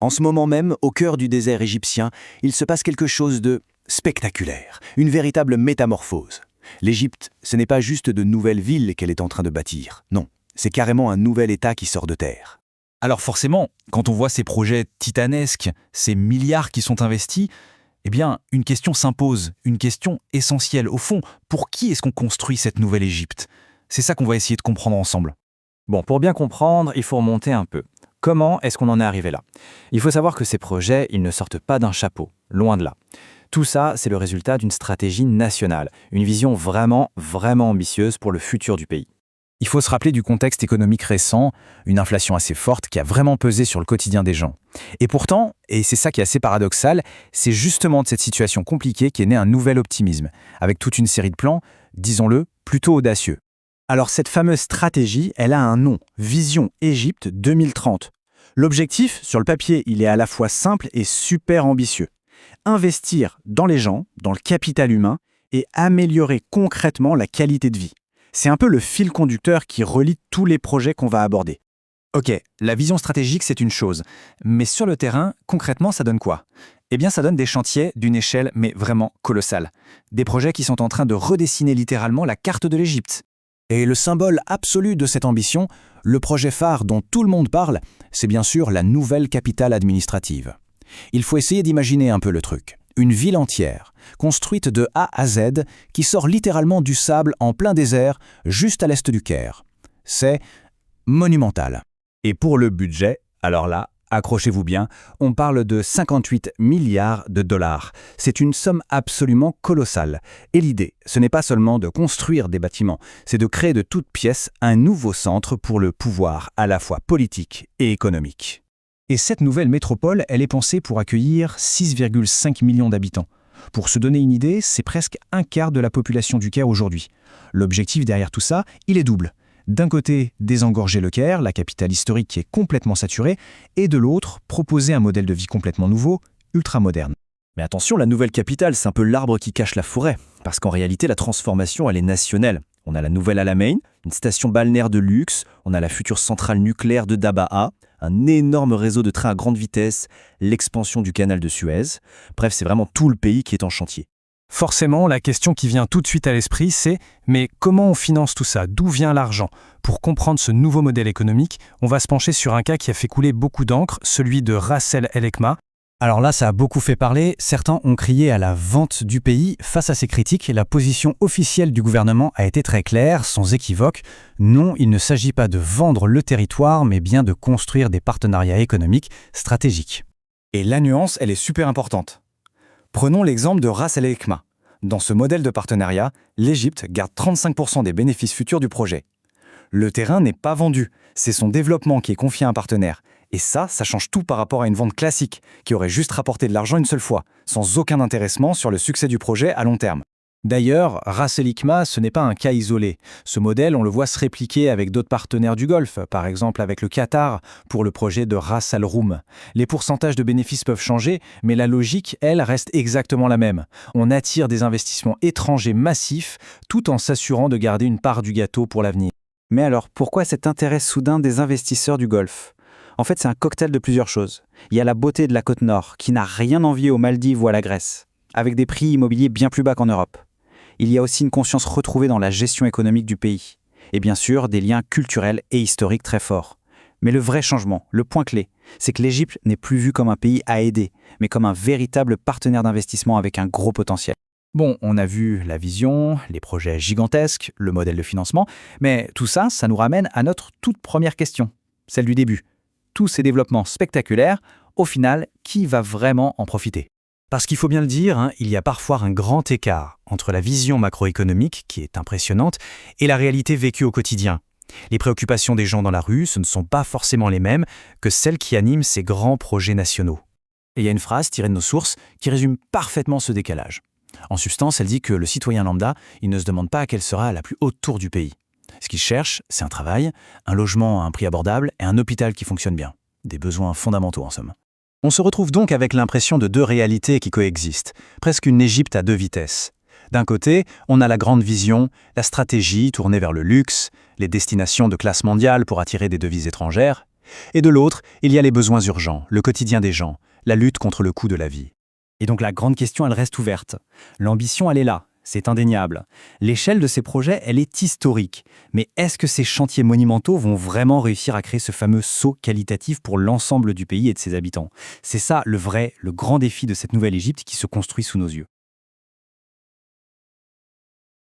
En ce moment même, au cœur du désert égyptien, il se passe quelque chose de spectaculaire, une véritable métamorphose. L'Égypte, ce n'est pas juste de nouvelles villes qu'elle est en train de bâtir, non, c'est carrément un nouvel État qui sort de terre. Alors forcément, quand on voit ces projets titanesques, ces milliards qui sont investis, eh bien, une question s'impose, une question essentielle. Au fond, pour qui est-ce qu'on construit cette nouvelle Égypte? C'est ça qu'on va essayer de comprendre ensemble. Bon, pour bien comprendre, il faut remonter un peu. Comment est-ce qu'on en est arrivé là? Il faut savoir que ces projets, ils ne sortent pas d'un chapeau, loin de là. Tout ça, c'est le résultat d'une stratégie nationale, une vision vraiment, vraiment ambitieuse pour le futur du pays. Il faut se rappeler du contexte économique récent, une inflation assez forte qui a vraiment pesé sur le quotidien des gens. Et pourtant, et c'est ça qui est assez paradoxal, c'est justement de cette situation compliquée qu'est né un nouvel optimisme, avec toute une série de plans, disons-le, plutôt audacieux. Alors cette fameuse stratégie, elle a un nom, Vision Égypte 2030. L'objectif, sur le papier, il est à la fois simple et super ambitieux. Investir dans les gens, dans le capital humain, et améliorer concrètement la qualité de vie. C'est un peu le fil conducteur qui relie tous les projets qu'on va aborder. Ok, la vision stratégique, c'est une chose. Mais sur le terrain, concrètement, ça donne quoi? Eh bien, ça donne des chantiers d'une échelle, mais vraiment colossale. Des projets qui sont en train de redessiner littéralement la carte de l'Égypte. Et le symbole absolu de cette ambition, le projet phare dont tout le monde parle, c'est bien sûr la nouvelle capitale administrative. Il faut essayer d'imaginer un peu le truc. Une ville entière, construite de A à Z, qui sort littéralement du sable en plein désert, juste à l'est du Caire. C'est monumental. Et pour le budget, alors là, accrochez-vous bien, on parle de 58 milliards de dollars. C'est une somme absolument colossale. Et l'idée, ce n'est pas seulement de construire des bâtiments, c'est de créer de toutes pièces un nouveau centre pour le pouvoir à la fois politique et économique. Et cette nouvelle métropole, elle est pensée pour accueillir 6,5 millions d'habitants. Pour se donner une idée, c'est presque un quart de la population du Caire aujourd'hui. L'objectif derrière tout ça, il est double. D'un côté, désengorger le Caire, la capitale historique qui est complètement saturée, et de l'autre, proposer un modèle de vie complètement nouveau, ultra-moderne. Mais attention, la nouvelle capitale, c'est un peu l'arbre qui cache la forêt. Parce qu'en réalité, la transformation, elle est nationale. On a la nouvelle Alamein, une station balnéaire de luxe, on a la future centrale nucléaire de Daba'a, un énorme réseau de trains à grande vitesse, l'expansion du canal de Suez. Bref, c'est vraiment tout le pays qui est en chantier. Forcément, la question qui vient tout de suite à l'esprit, c'est « mais comment on finance tout ça? D'où vient l'argent ?» Pour comprendre ce nouveau modèle économique, on va se pencher sur un cas qui a fait couler beaucoup d'encre, celui de Ras El Ekma. Alors là, ça a beaucoup fait parler. Certains ont crié à la vente du pays. Face à ces critiques, la position officielle du gouvernement a été très claire, sans équivoque. Non, il ne s'agit pas de vendre le territoire, mais bien de construire des partenariats économiques stratégiques. Et la nuance, elle est super importante. Prenons l'exemple de Ras El Ekma. Dans ce modèle de partenariat, l'Égypte garde 35% des bénéfices futurs du projet. Le terrain n'est pas vendu, c'est son développement qui est confié à un partenaire. Et ça change tout par rapport à une vente classique, qui aurait juste rapporté de l'argent une seule fois, sans aucun intéressement sur le succès du projet à long terme. D'ailleurs, Ras El Ekma, ce n'est pas un cas isolé. Ce modèle, on le voit se répliquer avec d'autres partenaires du Golfe, par exemple avec le Qatar, pour le projet de Ras Al Roum. Les pourcentages de bénéfices peuvent changer, mais la logique, elle, reste exactement la même. On attire des investissements étrangers massifs, tout en s'assurant de garder une part du gâteau pour l'avenir. Mais alors, pourquoi cet intérêt soudain des investisseurs du Golfe ? En fait, c'est un cocktail de plusieurs choses. Il y a la beauté de la côte nord, qui n'a rien envié aux Maldives ou à la Grèce, avec des prix immobiliers bien plus bas qu'en Europe. Il y a aussi une conscience retrouvée dans la gestion économique du pays. Et bien sûr, des liens culturels et historiques très forts. Mais le vrai changement, le point clé, c'est que l'Égypte n'est plus vue comme un pays à aider, mais comme un véritable partenaire d'investissement avec un gros potentiel. Bon, on a vu la vision, les projets gigantesques, le modèle de financement, mais tout ça, ça nous ramène à notre toute première question, celle du début. Tous ces développements spectaculaires, au final, qui va vraiment en profiter? Parce qu'il faut bien le dire, il y a parfois un grand écart entre la vision macroéconomique, qui est impressionnante, et la réalité vécue au quotidien. Les préoccupations des gens dans la rue, ce ne sont pas forcément les mêmes que celles qui animent ces grands projets nationaux. Et il y a une phrase tirée de nos sources qui résume parfaitement ce décalage. En substance, elle dit que le citoyen lambda, il ne se demande pas quelle sera la plus haute tour du pays. Ce qu'il cherche, c'est un travail, un logement à un prix abordable et un hôpital qui fonctionne bien. Des besoins fondamentaux en somme. On se retrouve donc avec l'impression de deux réalités qui coexistent, presque une Égypte à deux vitesses. D'un côté, on a la grande vision, la stratégie tournée vers le luxe, les destinations de classe mondiale pour attirer des devises étrangères, Et de l'autre, il y a les besoins urgents, le quotidien des gens, la lutte contre le coût de la vie. Et donc la grande question, elle reste ouverte. L'ambition, elle est là, c'est indéniable. L'échelle de ces projets, elle est historique. Mais est-ce que ces chantiers monumentaux vont vraiment réussir à créer ce fameux saut qualitatif pour l'ensemble du pays et de ses habitants? C'est ça le grand défi de cette nouvelle Égypte qui se construit sous nos yeux.